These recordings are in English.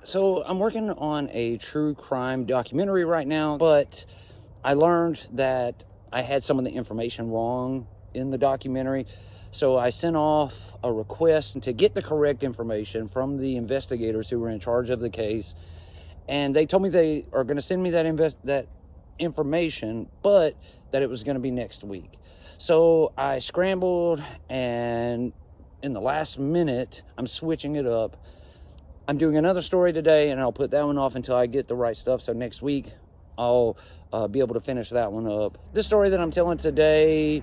So I'm working on a true crime documentary right now, but I learned that I had some of the information wrong in the documentary. So I sent off a request to get the correct information from the investigators who were in charge of the case. And they told me they are going to send me that information, but that it was going to be next week. So I scrambled, and in the last minute, I'm switching it up. I'm doing another story today, and I'll put that one off until I get the right stuff. So next week, I'll be able to finish that one up. This story that I'm telling today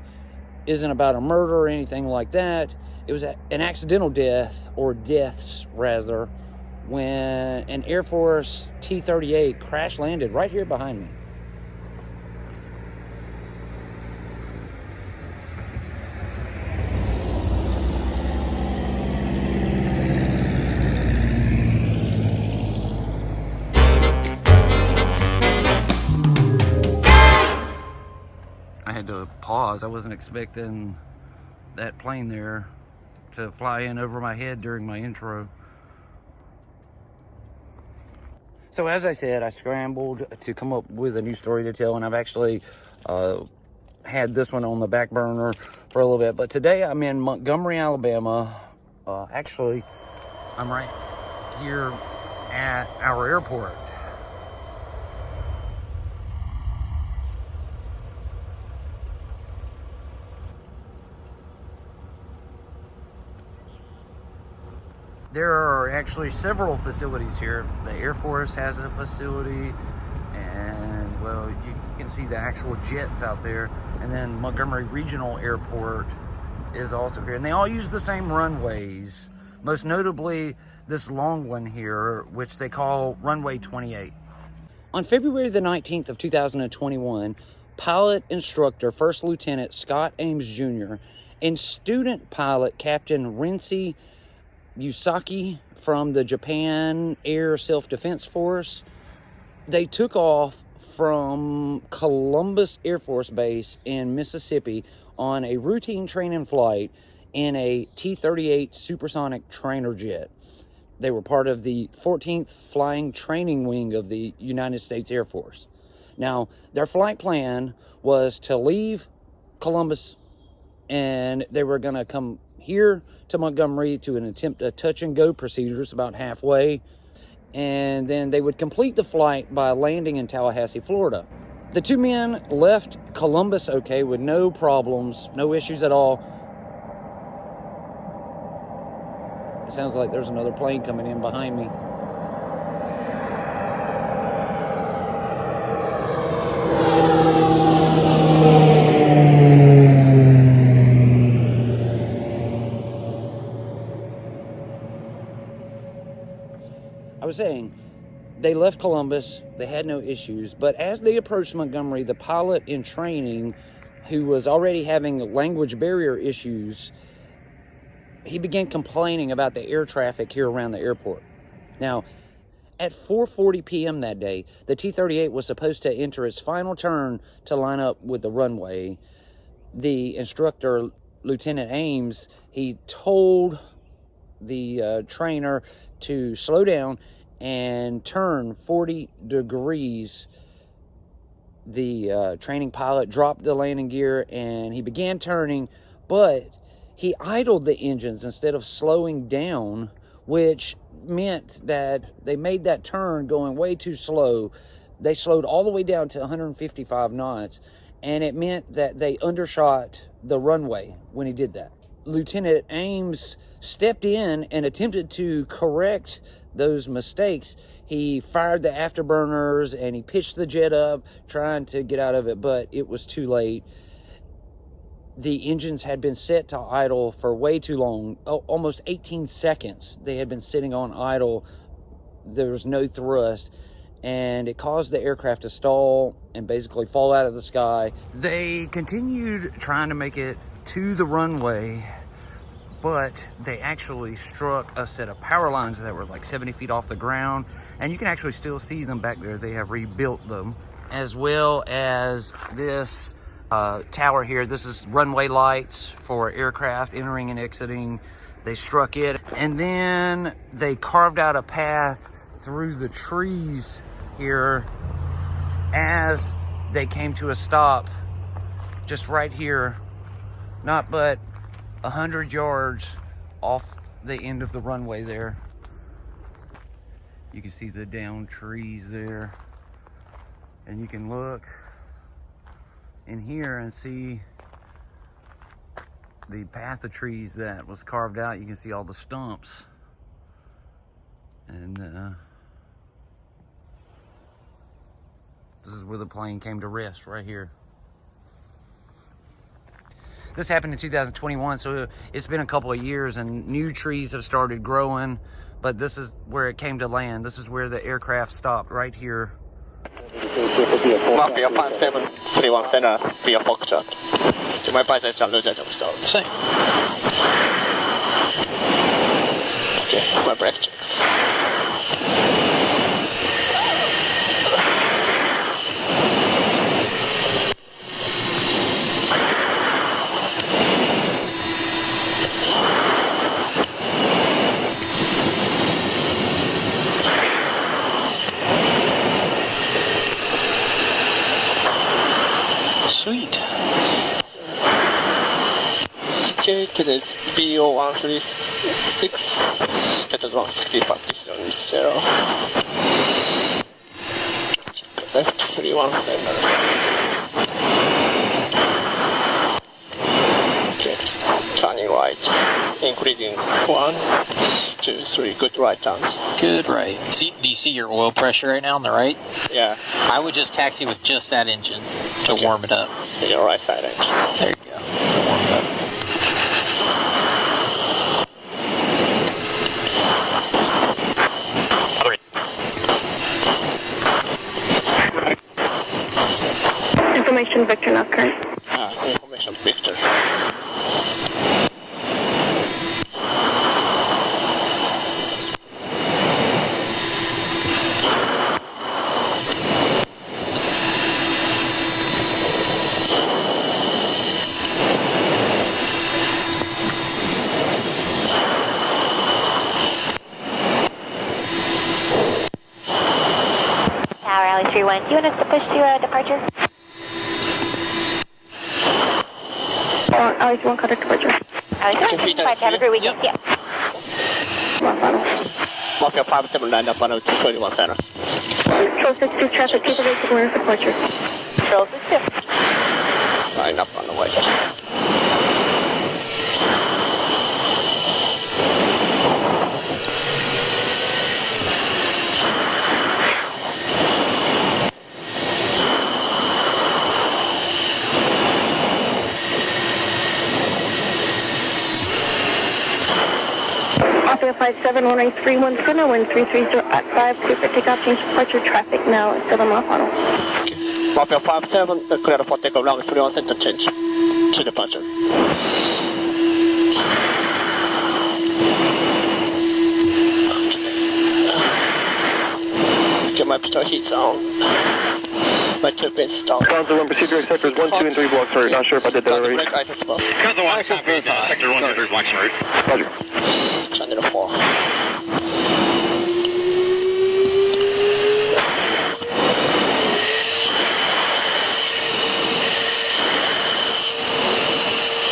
isn't about a murder or anything like that. It was an accidental death, or deaths rather, when an Air Force T-38 crash landed right here behind me. I had to pause. I wasn't expecting that plane there to fly in over my head during my intro. So as I said, I scrambled to come up with a new story to tell, and I've actually had this one on the back burner for a little bit. But today I'm in Montgomery, Alabama. Actually, I'm right here at our airport. There are actually several facilities here. The Air Force has a facility, and well, you can see the actual jets out there. And then Montgomery Regional Airport is also here. And they all use the same runways, most notably this long one here, which they call runway 28. On February the 19th of 2021, pilot instructor First Lieutenant Scot Ames Jr. and student pilot Captain Renshi Uesaki from the Japan Air Self-Defense Force, they took off from Columbus Air Force Base in Mississippi on a routine training flight in a T-38 supersonic trainer jet. They were part of the 14th Flying Training Wing of the United States Air Force. Now, their flight plan was to leave Columbus, and they were going to come here to Montgomery to attempt a touch and go procedures about halfway, and then they would complete the flight by landing in Tallahassee, Florida. The two men left Columbus okay with no problems, no issues at all. It sounds like there's another plane coming in behind me. I was saying, they left Columbus, they had no issues, but as they approached Montgomery, the pilot in training, who was already having language barrier issues, he began complaining about the air traffic here around the airport. Now, at 4:40 p.m. that day, the T-38 was supposed to enter its final turn to line up with the runway. The instructor, Lieutenant Ames, he told the trainer to slow down and turn 40 degrees. The training pilot dropped the landing gear and he began turning, but he idled the engines instead of slowing down, which meant that they made that turn going way too slow. They slowed all the way down to 155 knots, and it meant that they undershot the runway when he did that. Lieutenant Ames stepped in and attempted to correct those mistakes. He fired the afterburners and he pitched the jet up, trying to get out of it, but it was too late. The engines had been set to idle for way too long, almost 18 seconds. They had been sitting on idle. There was no thrust, and it caused the aircraft to stall and basically fall out of the sky. They continued trying to make it to the runway, but they actually struck a set of power lines that were like 70 feet off the ground, and you can actually still see them back there. They have rebuilt them, as well as this tower here. This is runway lights for aircraft entering and exiting. They struck it, and then they carved out a path through the trees here as they came to a stop just right here, not but 100 yards off the end of the runway there. You can see the downed trees there, and you can look in here and see the path of trees that was carved out. You can see all the stumps, and this is where the plane came to rest, right here. This happened in 2021, so it's been a couple of years and new trees have started growing, but this is where it came to land. This is where the aircraft stopped, right here. Mafia 5731 Center, via Foxtrot. To my advise, I start losing them stall. Same. Okay, my brake checks. Sweet. Okay, today's BO136, that is 165 decision is 0. Left 317. Okay, turning right, increasing 1, 2, 3, good right turns. Good right. Do you see your oil pressure right now on the right? Yeah. I would just taxi with just that engine to warm it up. Your right side engine. There you go. Warm it up. Information Victor, not current. Information Victor. Tower Alley 31, do you want us to push to departure? Alley 1, contact departure. Alley 1, departure, have a great weekend. Yep. Mafia 579 up on 231 Center. Control 62 traffic, people basic order departure. Control 62. Line up on the way. Mafia 571831 Center, wind 330 at 5, clear for takeoff, change departure, traffic now at 7 mile final. Mafia 57, clear for takeoff, runway 31 center change to departure. Get my pitot heats on. My two pins stop. Council 1, procedure sectors 1, 2, and 3 blocks route. Not sure if I did that already. Brake ice above. Council 1, sector 1, 2, 3 blocks route. Roger. Channel 4.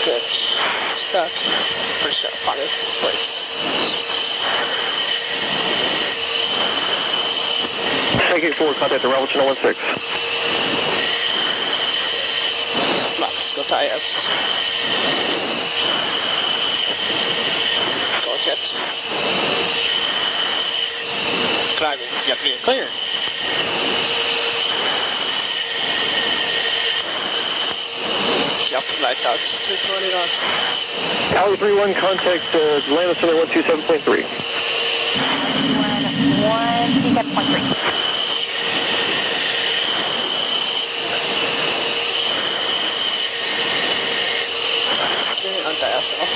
Good. Start. Pressure, harness, brakes. Taking forward, contact the Rebel Channel 16. Max, go tires. Go jet. Climbing, yeah, clear. Clear. Yep, lights out. 220 knots. Alley 31, contact Atlanta Center 127.3. 127.3. Anti-ass off.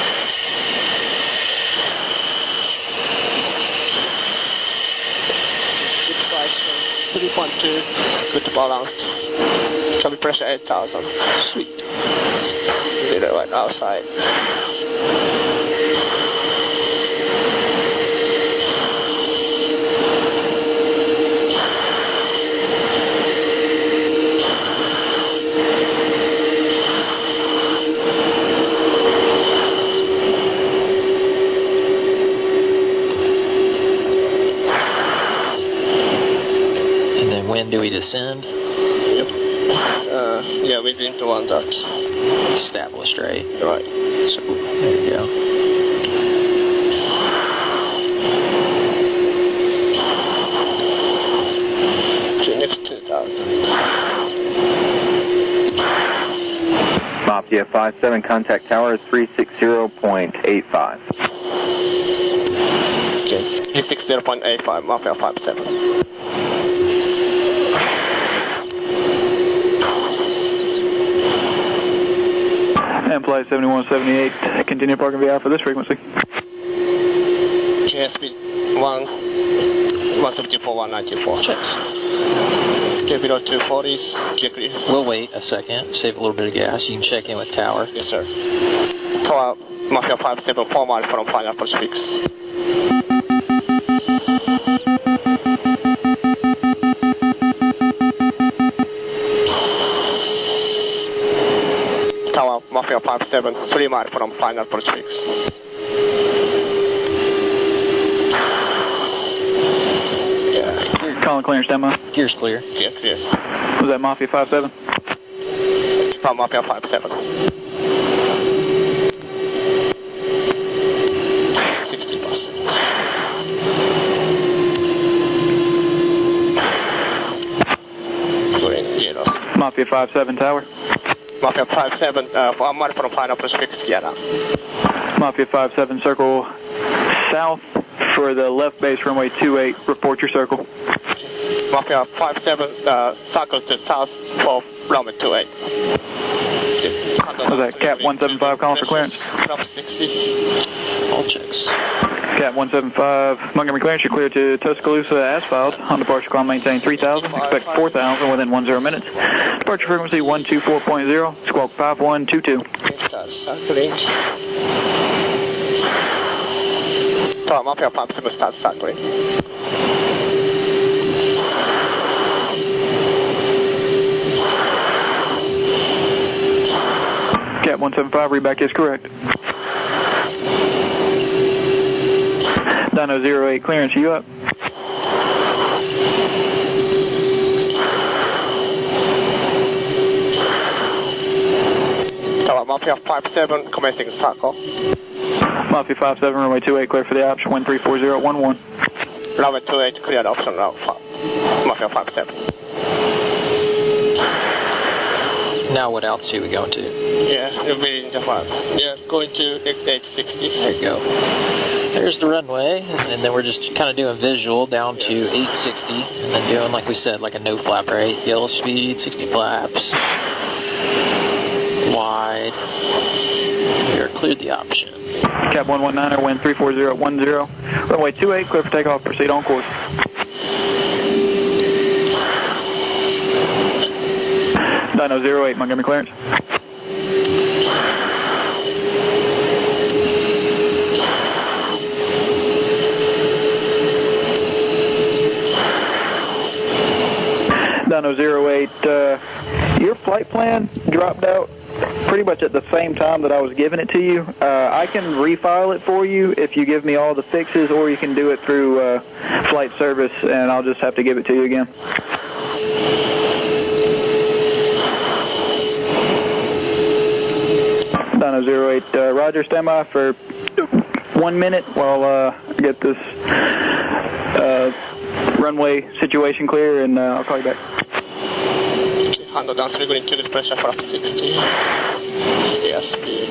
Good price, 3.2, good balanced. Cabin pressure 8,000. Sweet. Leader right outside. Do we descend? Yep. Yeah, within the one dot. Established, right? Right. So, there you go. Okay, next 2,000. Mafia 57, contact tower is 360.85. Okay, 360.85, Mafia 57. And flight 7178, continue parking VI for this frequency. Okay, speed 174, 194. Checks. Okay, below 240s, clear. We'll wait a second, save a little bit of gas. You can check in with tower. Yes, sir. Tower, Mafia 57, 4 miles from final approach fix. Tower, Mafia 57, 3 miles from final approach fix. Yeah, Calling clearance demo. Gear's clear. clear, clear. Was that Mafia 57? From Mafia 57. 60%. Green, yellow. Mafia 57 tower. Mafia 57, 1 mile from final approach fix, Sierra. Mafia 57 circle south for the left base runway 28. Report your circle. Mafia 57, circle to south for runway 28. Was that Cap 175 calling for clearance? Drop 60. All checks. Cap 175, Montgomery clearance, you're clear to Tuscaloosa asphalt. On departure climb maintain 3,000, expect 4,000 within 10 minutes. Departure frequency 124.0, squawk 5122. Start circling. Tower, Mafia 57, start circling. Cap 175, readback is correct. Dyno 08 clearance, you up? Tower, Mafia 57, commencing circle. Mafia 57, runway 28, clear for the option 134011. Runway 28, cleared option now. Mafia 57. Now what altitude we going to? Yeah, you're really in Japan. Yeah, going to 860. There you go. There's the runway, and then we're just kind of doing visual down to 860, and then doing, like we said, like a no flap, right? Yellow speed, 60 flaps. Wide. We are cleared the option. Cap 119er, wind 34010. Runway 28, clear for takeoff, proceed on course. Dyno 08, Montgomery clearance. Dyno 08, your flight plan dropped out pretty much at the same time that I was giving it to you. I can refile it for you if you give me all the fixes, or you can do it through flight service, and I'll just have to give it to you again. Dyno 08, Roger, stand by for 1 minute while I get this runway situation clear, and I'll call you back. Handle down 3 green, kill pressure for up 60. Yeah, speed.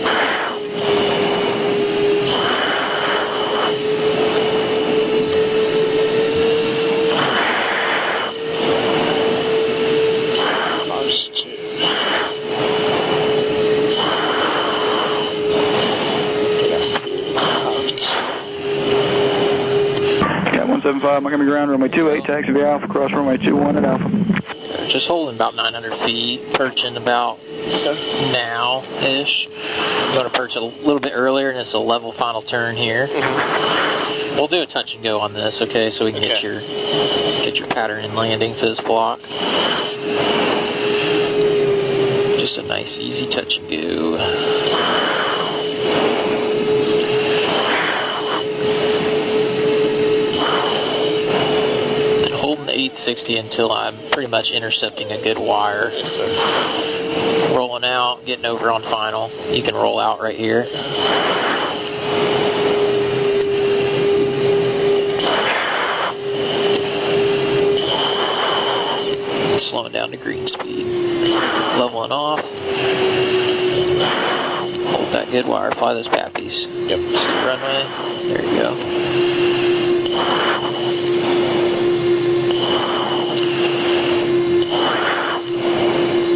Mars 2. Yeah, speed. Out. Cat 175, Montgomery ground, runway 28, taxi via Alpha, cross runway 21 at Alpha. Just holding about 900 feet, perching about now-ish. You want to perch a little bit earlier, and it's a level final turn here. We'll do a touch and go on this, okay, so we can get your pattern and landing for this block. Just a nice, easy touch and go. And holding the the 60 until I'm pretty much intercepting a good wire. Rolling out, getting over on final. You can roll out right here. Slowing down to green speed. Leveling off. Hold that good wire. Fly those pappies. Yep. See the runway. There you go.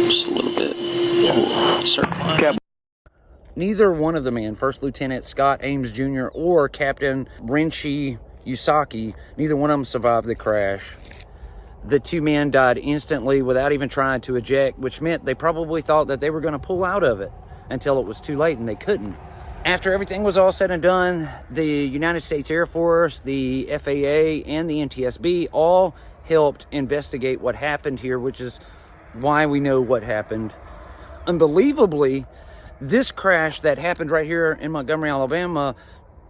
Just a little bit. Circling. Neither one of the men, First Lieutenant Scot Ames Jr. or Captain Renshi Uesaki, neither one of them survived the crash. The two men died instantly without even trying to eject, which meant they probably thought that they were going to pull out of it until it was too late, and they couldn't. After everything was all said and done, the United States Air Force, the FAA, and the NTSB all helped investigate what happened here, which is why we know what happened. Unbelievably, this crash that happened right here in Montgomery, Alabama,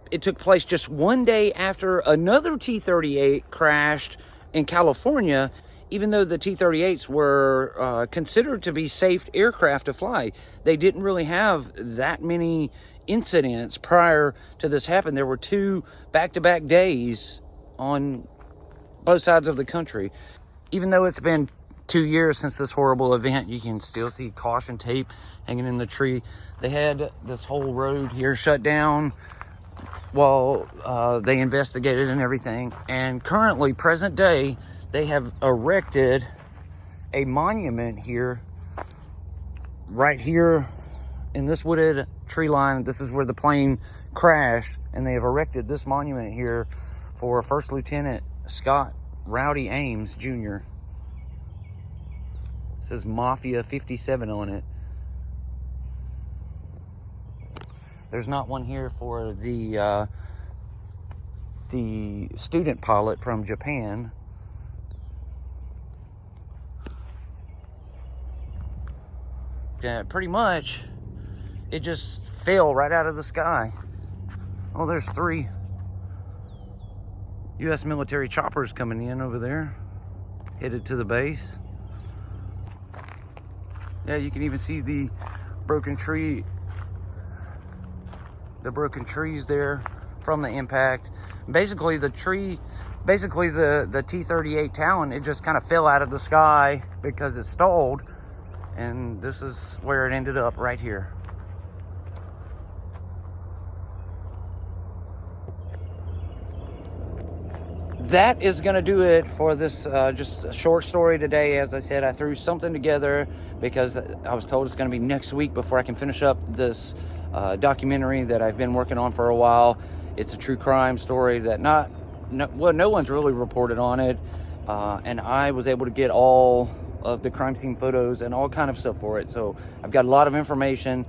it took place just one day after another T-38 crashed in California, even though the T-38s were considered to be safe aircraft to fly. They didn't really have that many incidents prior to this happening. There were two back-to-back days on both sides of the country. Even though it's been 2 years since this horrible event, you can still see caution tape hanging in the tree. They had this whole road here shut down while they investigated and everything. And currently, present day, they have erected a monument here, right here in this wooded tree line. This is where the plane crashed, and they have erected this monument here for First Lieutenant Scot Rowdy Ames Jr. It says Mafia 57 on it. There's not one here for the student pilot from Japan. Yeah, pretty much, it just fell right out of the sky. Oh, there's 3 U.S. military choppers coming in over there, headed to the base. Yeah, you can even see the broken tree. The broken trees there from the impact. Basically the T-38 Talon, it just kind of fell out of the sky because it stalled, and this is where it ended up, right here. That is going to do it for this just a short story today. As I said, I threw something together because I was told it's going to be next week before I can finish up this documentary that I've been working on for a while. It's a true crime story that no one's really reported on it, and I was able to get all of the crime scene photos and all kind of stuff for it. So I've got a lot of information,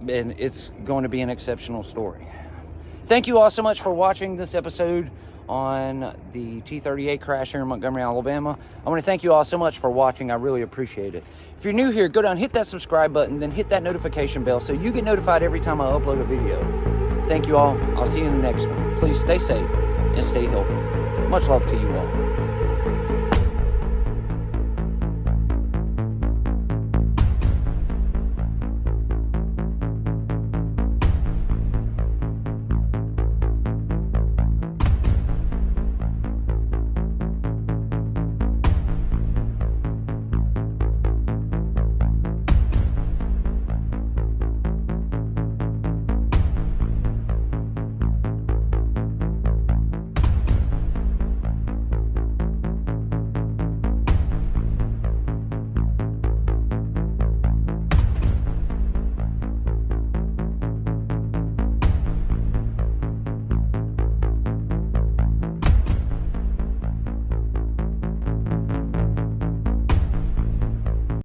and it's going to be an exceptional story. Thank you all so much for watching this episode on the T-38 crash here in Montgomery, Alabama. I want to thank you all so much for watching. I really appreciate it. If you're new here, go down, hit that subscribe button, then hit that notification bell so you get notified every time I upload a video. Thank you all. I'll see you in the next one. Please stay safe and stay healthy. Much love to you all.